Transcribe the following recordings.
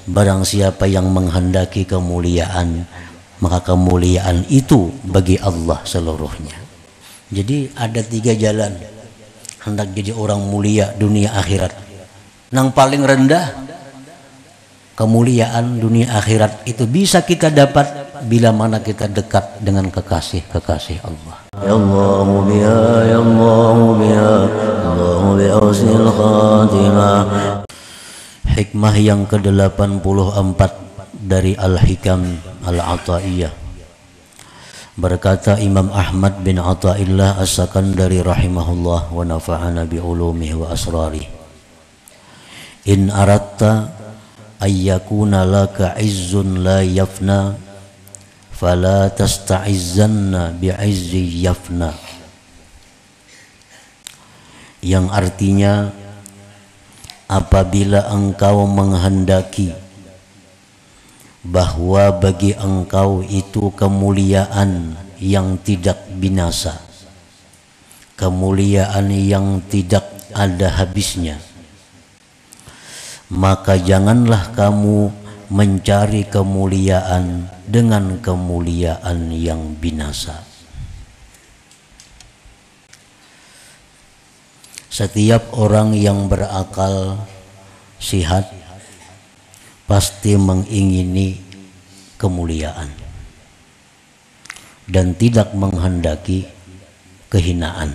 Barang siapa yang menghendaki kemuliaan, maka kemuliaan itu bagi Allah seluruhnya. Jadi ada 3 jalan hendak jadi orang mulia dunia akhirat. Yang paling rendah kemuliaan dunia akhirat itu bisa kita dapat bila mana kita dekat dengan kekasih Allah. Ya Allah biha, ya Allah biha, Allah bi husnil khatimah. Hikmah yang ke-84 dari Al-Hikam Al-Ata'iyah. Berkata Imam Ahmad bin Ata'illah As-Sakandari rahimahullah wa nafa'ana bi ulumihi wa asrari. In aratta ayyakuna laka izzun la yafna fala tasta'izzanna bi'izzi yafna. Yang artinya, apabila engkau menghendaki bahwa bagi engkau itu kemuliaan yang tidak binasa, kemuliaan yang tidak ada habisnya, maka janganlah kamu mencari kemuliaan dengan kemuliaan yang binasa. Setiap orang yang berakal sihat pasti mengingini kemuliaan dan tidak menghendaki kehinaan.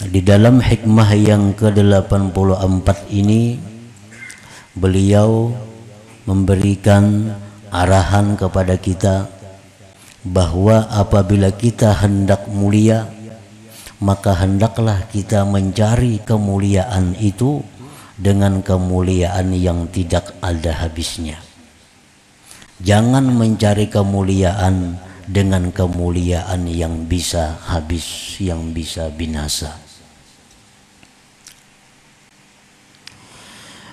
Di dalam hikmah yang ke-84 ini, beliau memberikan arahan kepada kita bahwa apabila kita hendak mulia, maka hendaklah kita mencari kemuliaan itu dengan kemuliaan yang tidak ada habisnya. Jangan mencari kemuliaan dengan kemuliaan yang bisa habis, yang bisa binasa.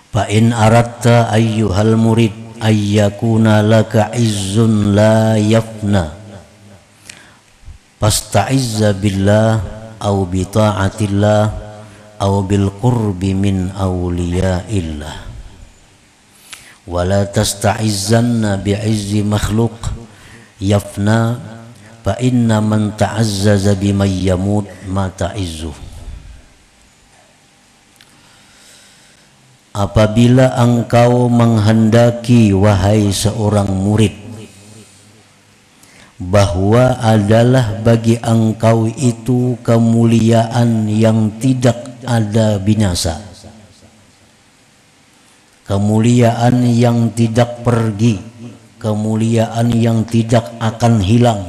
Fa in aratta ayyuhal murid ayyakuna laka izzun la yafna fasta'izza billah au bi ta'atillah au bil qurbi min awliyaillah wa la tasta'izzanna bi'izzi makhluk yafna fa inna man ta'azzaza biman yamut ma ta'izzu. Apabila engkau menghendaki, wahai seorang murid, bahwa adalah bagi engkau itu kemuliaan yang tidak ada binasa, kemuliaan yang tidak pergi, kemuliaan yang tidak akan hilang,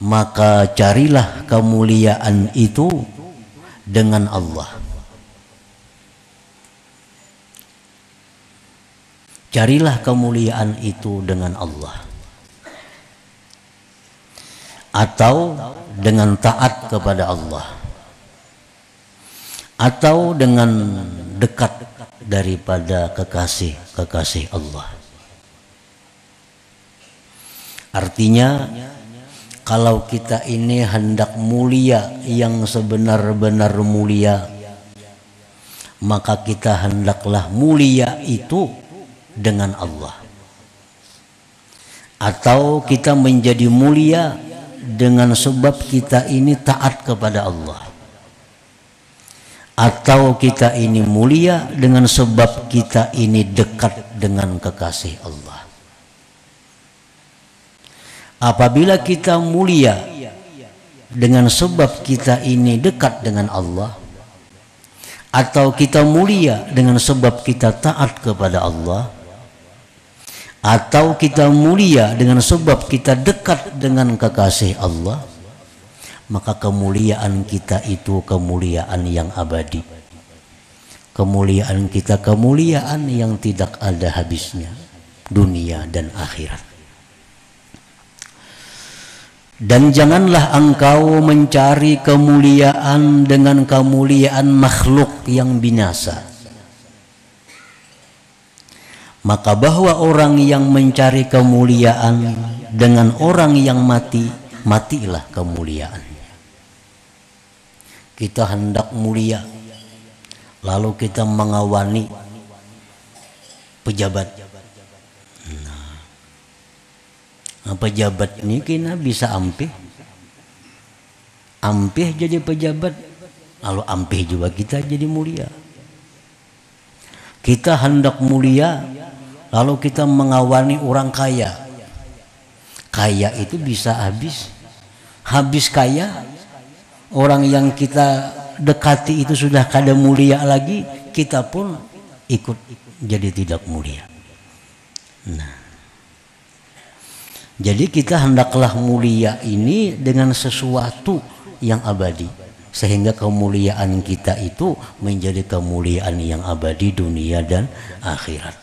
maka carilah kemuliaan itu dengan Allah. Carilah kemuliaan itu dengan Allah, atau dengan taat kepada Allah, atau dengan dekat daripada kekasih Allah. Artinya, kalau kita ini hendak mulia yang sebenar-benar mulia, maka kita hendaklah mulia itu dengan Allah, atau kita menjadi mulia dengan sebab kita ini taat kepada Allah, atau kita ini mulia dengan sebab kita ini dekat dengan kekasih Allah. Apabila kita mulia dengan sebab kita ini dekat dengan Allah, atau kita mulia dengan sebab kita taat kepada Allah, atau kita mulia dengan sebab kita dekat dengan kekasih Allah, maka kemuliaan kita itu kemuliaan yang abadi. Kemuliaan kita kemuliaan yang tidak ada habisnya, dunia dan akhirat. Dan janganlah engkau mencari kemuliaan dengan kemuliaan makhluk yang binasa. Maka bahwa orang yang mencari kemuliaan dengan orang yang mati, matilah kemuliaannya. Kita hendak mulia, lalu kita mengawani pejabat. Nah, pejabat ini kena bisa ampih jadi pejabat, lalu ampih juga kita jadi mulia. Kita hendak mulia, lalu kita mengawani orang kaya. Kaya itu bisa habis kaya, orang yang kita dekati itu sudah kada mulia lagi, kita pun ikut jadi tidak mulia. Nah, jadi kita hendaklah mulia ini dengan sesuatu yang abadi, sehingga kemuliaan kita itu menjadi kemuliaan yang abadi dunia dan akhirat.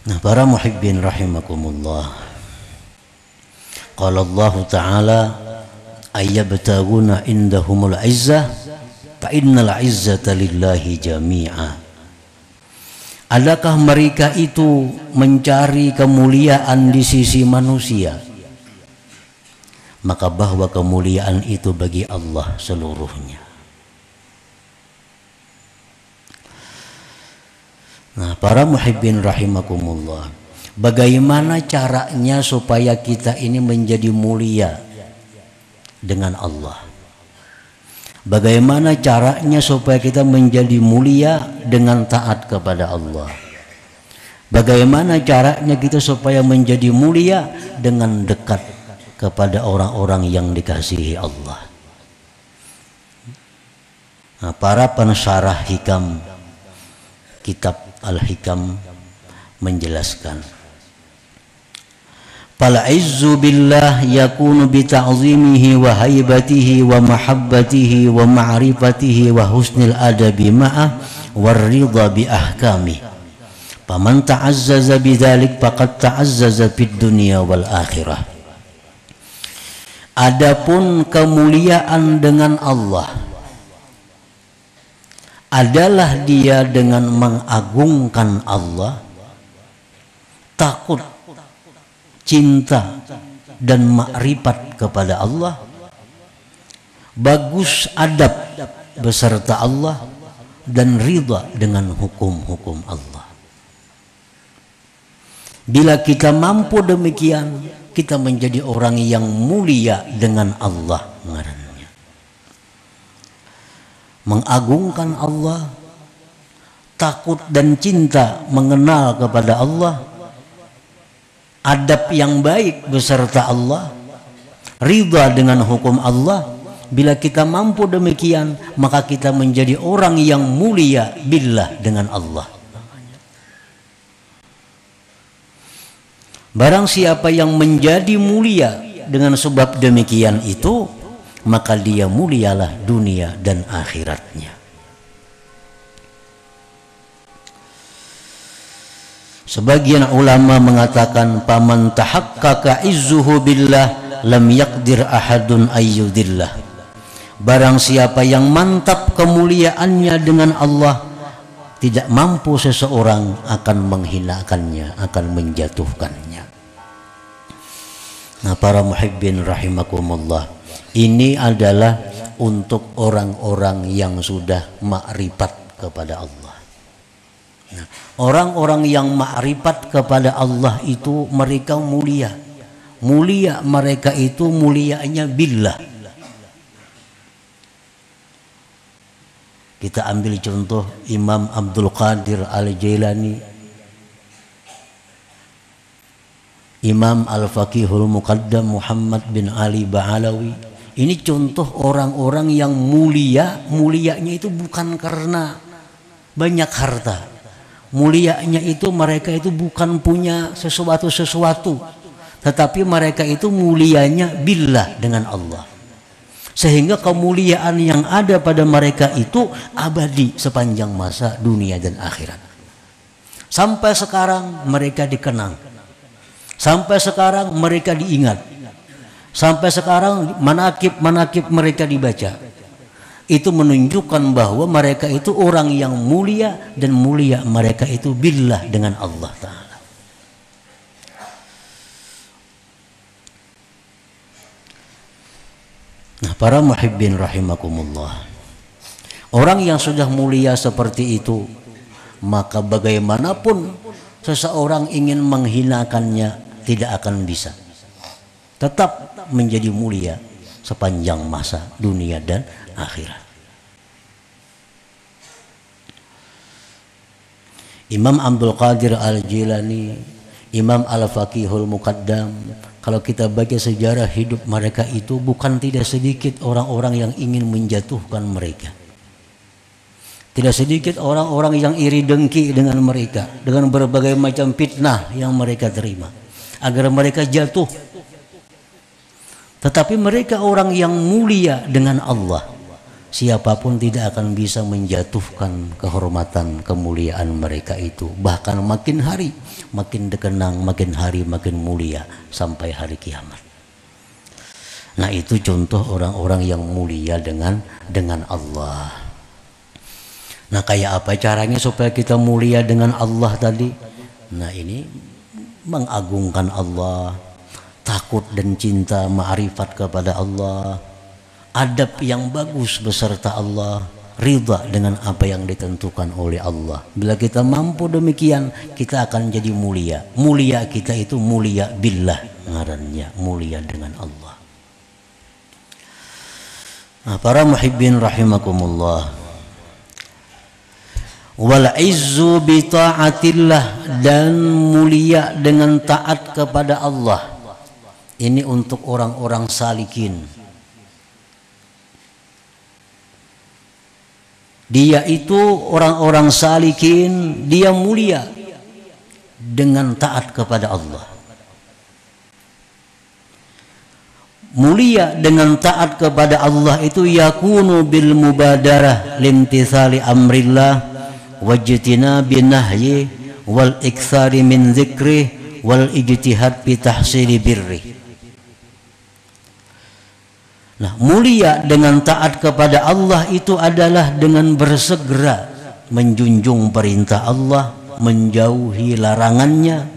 Nah, para muhibbin rahimakumullah, qala Allah Ta'ala ayyabtaguna indahumul izzah fa innal izzata lillahi jami'a. Adakah mereka itu mencari kemuliaan di sisi manusia? Maka bahwa kemuliaan itu bagi Allah seluruhnya. Nah, para muhibbin rahimakumullah, bagaimana caranya supaya kita ini menjadi mulia dengan Allah? Bagaimana caranya supaya kita menjadi mulia dengan taat kepada Allah? Bagaimana caranya kita supaya menjadi mulia dengan dekat kepada orang-orang yang dikasihi Allah? Nah, para pensyarah hikam kitab Al-Hikam menjelaskan, fal izzu billah yakunu bi ta'zimihi wa haibatihi wa mahabbatihi wa ma'rifatihi wa husnil adabi ma'ah war ridha bi ahkami. Faman ta'azzaza bidzalik faqad ta'azzaza fid dunya wal akhirah. Adapun kemuliaan dengan Allah adalah dia dengan mengagungkan Allah, takut, cinta dan makrifat kepada Allah, bagus adab beserta Allah, dan ridha dengan hukum-hukum Allah. Bila kita mampu demikian, kita menjadi orang yang mulia dengan Allah. Mengagungkan Allah, takut dan cinta mengenal kepada Allah, adab yang baik beserta Allah, ridha dengan hukum Allah. Bila kita mampu demikian, maka kita menjadi orang yang mulia billah dengan Allah. Barang siapa yang menjadi mulia dengan sebab demikian itu, maka dia mulialah dunia dan akhiratnya. Sebagian ulama mengatakan, paman tahaqqaqa izzuhu billah lam yaqdir ahadun ayyudillah. Barang siapa yang mantap kemuliaannya dengan Allah, tidak mampu seseorang akan menghinakannya, akan menjatuhkannya. Nah, para muhibbin rahimakumullah, ini adalah untuk orang-orang yang sudah makrifat kepada Allah. Nah, orang-orang yang makrifat kepada Allah itu mereka mulia. Mulia mereka itu mulianya billah. Kita ambil contoh Imam Abdul Qadir Al-Jailani, Imam Al-Faqihul Muqaddam Muhammad bin Ali Ba'alawi. Ini contoh orang-orang yang mulia. Mulianya itu bukan karena banyak harta. Mulianya itu mereka itu bukan punya sesuatu, tetapi mereka itu mulianya billah dengan Allah. Sehingga kemuliaan yang ada pada mereka itu abadi sepanjang masa dunia dan akhirat. Sampai sekarang mereka dikenang. Sampai sekarang mereka diingat. Sampai sekarang manakib-manakib mereka dibaca. Itu menunjukkan bahwa mereka itu orang yang mulia, dan mulia mereka itu billah dengan Allah Ta'ala. Nah, para muhibbin rahimakumullah, Orang yang sudah mulia seperti itu, maka bagaimanapun seseorang ingin menghinakannya tidak akan bisa. Tetap menjadi mulia sepanjang masa dunia dan akhirat. Imam Abdul Qadir Al-Jilani, Imam Al-Faqihul Muqaddam, kalau kita baca sejarah hidup mereka itu, bukan tidak sedikit orang-orang yang ingin menjatuhkan mereka. Tidak sedikit orang-orang yang iri dengki dengan mereka, dengan berbagai macam fitnah yang mereka terima, agar mereka jatuh. Tetapi mereka orang yang mulia dengan Allah. Siapapun tidak akan bisa menjatuhkan kehormatan, kemuliaan mereka itu. Bahkan makin hari makin dikenang, makin hari makin mulia sampai hari kiamat. Nah, itu contoh orang-orang yang mulia dengan Allah. Nah, kayak apa caranya supaya kita mulia dengan Allah tadi? Nah, ini mengagungkan Allah, takut dan cinta ma'rifat kepada Allah, adab yang bagus beserta Allah, ridha dengan apa yang ditentukan oleh Allah. Bila kita mampu demikian, kita akan jadi mulia. Mulia kita itu mulia billah, ngarannya mulia dengan Allah. Nah, para muhibbin rahimakumullah, wal izzu bi ta'atillah, dan mulia dengan taat kepada Allah. Ini untuk orang-orang salikin. Dia itu orang-orang salikin, dia mulia dengan taat kepada Allah. Mulia dengan taat kepada Allah itu yakunu bil mubadarah limtithali amrillah wajtina binahyi wal iktsari min dzikri wal ijtihad fi tahsili birri. Nah, mulia dengan taat kepada Allah itu adalah dengan bersegera menjunjung perintah Allah, menjauhi larangannya,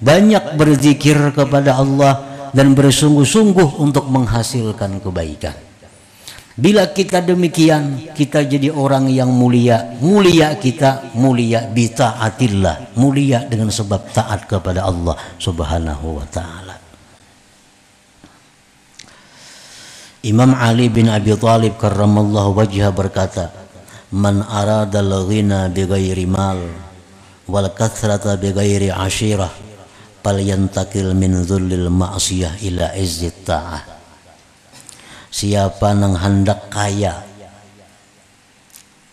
banyak berzikir kepada Allah, dan bersungguh-sungguh untuk menghasilkan kebaikan. Bila kita demikian, kita jadi orang yang mulia. Mulia kita, mulia bi ta'atillah, mulia dengan sebab taat kepada Allah Subhanahu wa ta'ala. Imam Ali bin Abi Thalib karramallahu wajhah berkata, man arada al-ghina bi ghairi mal wal kathrata bi ghairi ashirah falyantakil min dhullil ma'siyah ila izzit ta'ah. Siapa yang hendak kaya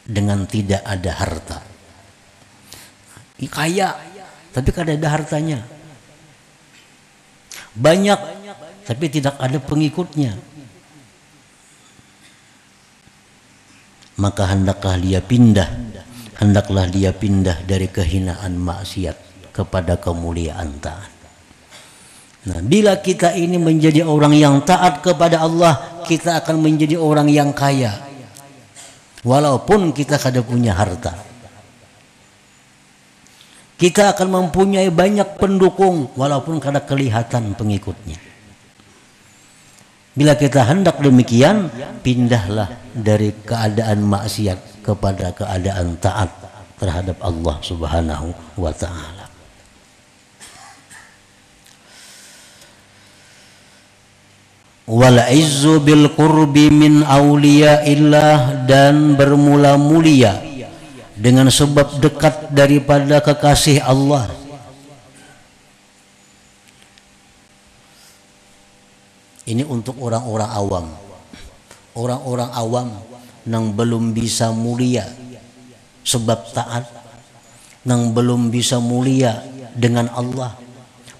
dengan tidak ada harta, kaya tapi kada ada hartanya, banyak tapi tidak ada pengikutnya, maka hendaklah dia pindah dari kehinaan maksiat kepada kemuliaan taat. Nah, bila kita ini menjadi orang yang taat kepada Allah, kita akan menjadi orang yang kaya, walaupun kita kada punya harta. Kita akan mempunyai banyak pendukung, walaupun kada kelihatan pengikutnya. Bila kita hendak demikian, pindahlah dari keadaan maksiat kepada keadaan taat terhadap Allah Subhanahu wa ta'ala. Wal izzu bil qurbi min awliyaillah, dan bermula mulia dengan sebab dekat daripada kekasih Allah. Ini untuk orang-orang awam. Orang-orang awam yang belum bisa mulia sebab taat, yang belum bisa mulia dengan Allah.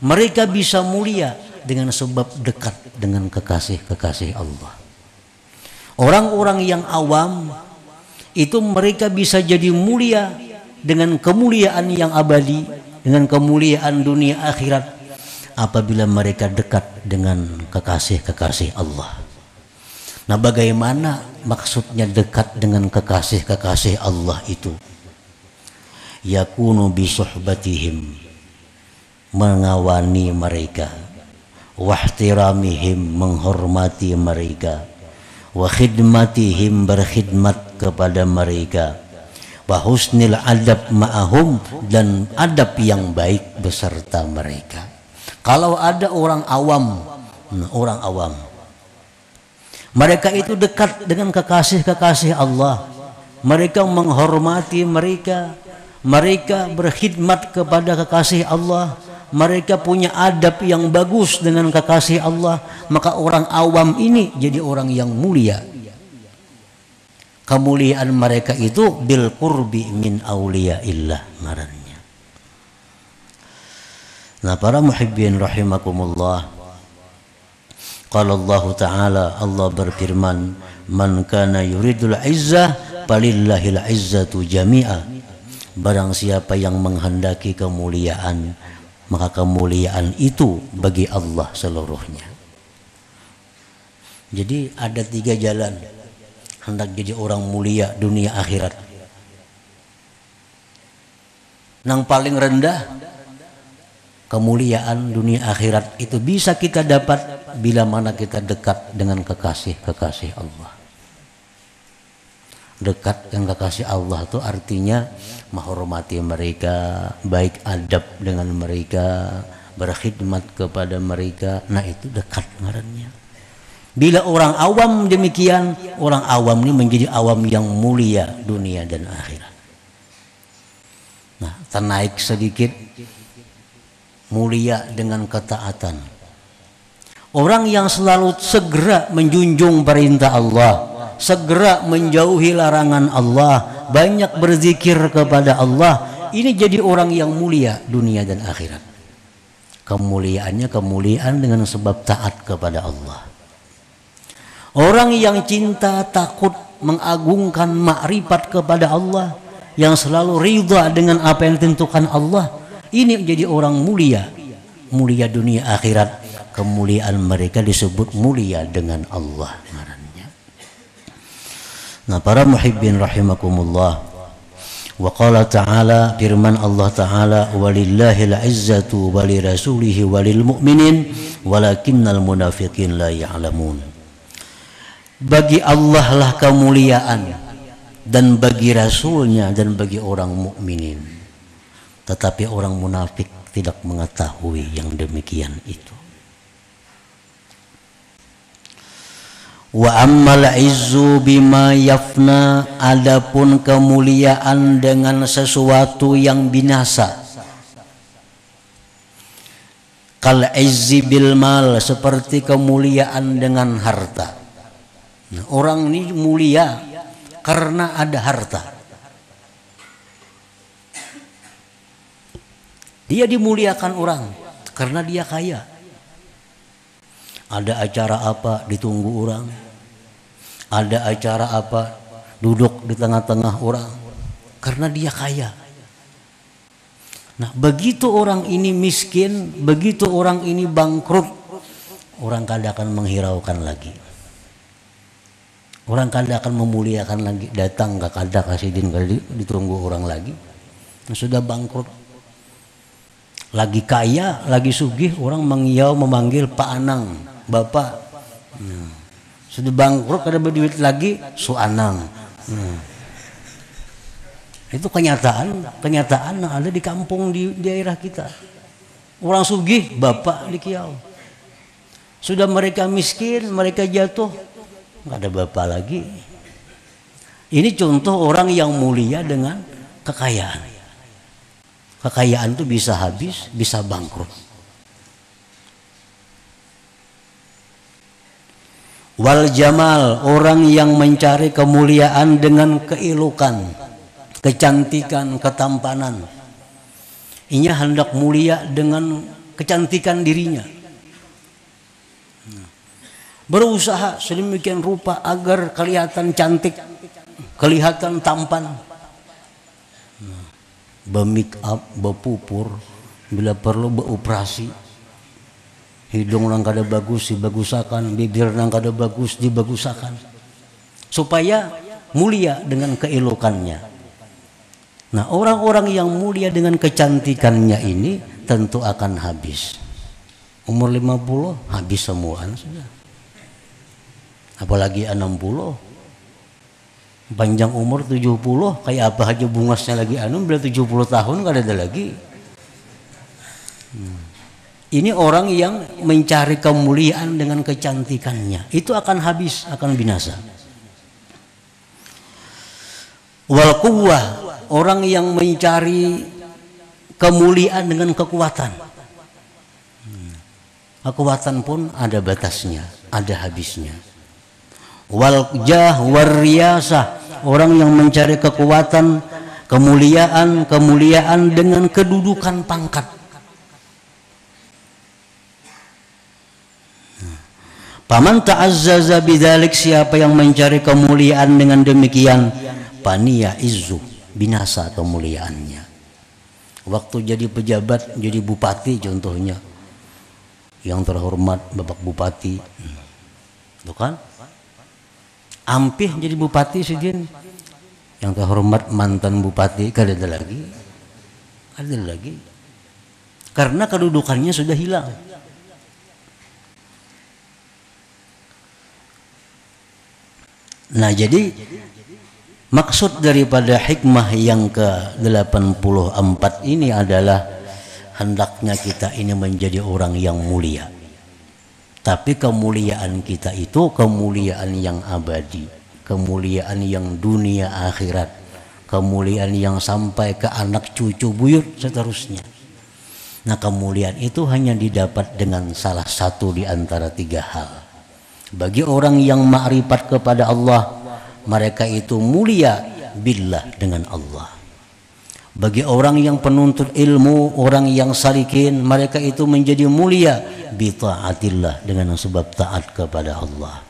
Mereka bisa mulia dengan sebab dekat dengan kekasih-kekasih Allah. Orang-orang yang awam itu mereka bisa jadi mulia dengan kemuliaan yang abadi, dengan kemuliaan dunia akhirat, apabila mereka dekat dengan kekasih-kekasih Allah. Nah, bagaimana maksudnya dekat dengan kekasih-kekasih Allah itu? Yakunu bi suhbatihim, mengawani mereka, wahtiramihim, menghormati mereka, wa khidmatihim, berkhidmat kepada mereka, wa husnil adab ma'ahum, dan adab yang baik beserta mereka. Kalau ada orang awam, mereka itu dekat dengan kekasih-kekasih Allah, mereka menghormati mereka, mereka berkhidmat kepada kekasih Allah, mereka punya adab yang bagus dengan kekasih Allah, maka orang awam ini jadi orang yang mulia. Kemuliaan mereka itu bil qurbi min auliyaillah ngarannya. Nah, para muhibbin rahimakumullah, qala Allah Ta'ala, Allah berfirman, man kana yuridul izzah falillahil izzatu jami'a. Barang siapa yang menghendaki kemuliaan, maka kemuliaan itu bagi Allah seluruhnya. Jadi ada 3 jalan hendak jadi orang mulia dunia akhirat. Yang paling rendah kemuliaan dunia akhirat itu bisa kita dapat bila mana kita dekat dengan kekasih-kekasih Allah. Dekat dengan kekasih Allah itu artinya menghormati mereka, baik adab dengan mereka, berkhidmat kepada mereka. Nah, itu dekat ngarannya. Bila orang awam demikian, orang awam ini menjadi awam yang mulia dunia dan akhirat. Nah, ternaik sedikit, mulia dengan ketaatan. Orang yang selalu segera menjunjung perintah Allah, segera menjauhi larangan Allah, banyak berzikir kepada Allah, ini jadi orang yang mulia dunia dan akhirat. Kemuliaannya kemuliaan dengan sebab taat kepada Allah. Orang yang cinta, takut, mengagungkan makrifat kepada Allah, yang selalu ridha dengan apa yang ditentukan Allah, ini menjadi orang mulia, mulia dunia akhirat. Kemuliaan mereka disebut mulia dengan Allah. Nah, para muhibbin rahimakumullah, wa qala ta'ala, firman Allah Ta'ala, walillahil izzatu walirasulihi walil mu'minin walakinnal munafiqin la ya'lamun. Bagi Allah lah kemuliaan, dan bagi Rasulnya, dan bagi orang mukminin, tetapi orang munafik tidak mengetahui yang demikian itu. Wa ammal izzu bima yafna, adapun kemuliaan dengan sesuatu yang binasa. Kal izzi bil mal, seperti kemuliaan dengan harta. Nah, orang ini mulia karena ada harta. Dia dimuliakan orang karena dia kaya. Ada acara apa ditunggu orang, ada acara apa duduk di tengah-tengah orang, karena dia kaya. Nah, begitu orang ini miskin, begitu orang ini bangkrut, orang kada akan menghiraukan lagi. Orang kada akan memuliakan lagi, datang gak kada kasih din, kada ditunggu orang lagi. Sudah bangkrut, lagi kaya, lagi sugih, orang memanggil Pak Anang, Bapak. Sudah bangkrut, kada berduit lagi, Su Anang. Itu kenyataan yang ada di kampung, di daerah kita. Orang sugih, Bapak di Kiau. Sudah mereka miskin, mereka jatuh, nggak ada bapak lagi. Ini contoh orang yang mulia dengan kekayaan. Kekayaan itu bisa habis, bisa bangkrut. Wal jamal, orang yang mencari kemuliaan dengan keelokan, kecantikan, ketampanan. Ini hendak mulia dengan kecantikan dirinya. Berusaha sedemikian rupa agar kelihatan cantik, kelihatan tampan. Be-make up, bepupur, bila perlu beoperasi. Hidung nang kada bagus dibagusakan, bibir nang kada bagus dibagusakan, supaya mulia dengan keelokannya. Nah, orang-orang yang mulia dengan kecantikannya ini tentu akan habis. Umur 50 habis semuaan sudah. Apalagi 60. Panjang umur 70, kayak apa aja bungasnya lagi bila 70 tahun nggak ada lagi. Ini orang yang mencari kemuliaan dengan kecantikannya, itu akan habis, akan binasa. Wal quwwah, orang yang mencari kemuliaan dengan kekuatan. Kekuatan pun ada batasnya, ada habisnya. Wal jah war riyasah, orang yang mencari kekuatan, kemuliaan dengan kedudukan pangkat. Paman ta'azzaza bidzalik, siapa yang mencari kemuliaan dengan demikian, paniya izzu, binasa kemuliaannya. Waktu jadi pejabat, jadi bupati contohnya, yang terhormat Bapak Bupati, itu kan ampih jadi bupati sidin, yang terhormat mantan bupati, kada ada lagi, karena kedudukannya sudah hilang. Nah, jadi maksud daripada hikmah yang ke-84 ini adalah hendaknya kita ini menjadi orang yang mulia. Tapi kemuliaan kita itu kemuliaan yang abadi, kemuliaan yang dunia akhirat, kemuliaan yang sampai ke anak cucu buyut seterusnya. Nah, kemuliaan itu hanya didapat dengan salah satu di antara 3 hal. Bagi orang yang ma'rifat kepada Allah, mereka itu mulia billah, dengan Allah. Bagi orang yang penuntut ilmu, orang yang salikin, mereka itu menjadi mulia bi taatillah, dengan sebab taat kepada Allah.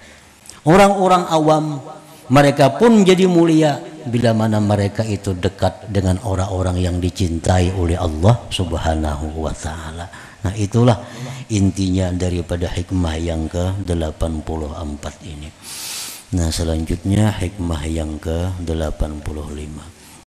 Orang-orang awam, mereka pun menjadi mulia bila mana mereka itu dekat dengan orang-orang yang dicintai oleh Allah Subhanahu wa taala. Nah, itulah intinya daripada hikmah yang ke-84 ini. Nah, selanjutnya hikmah yang ke-85.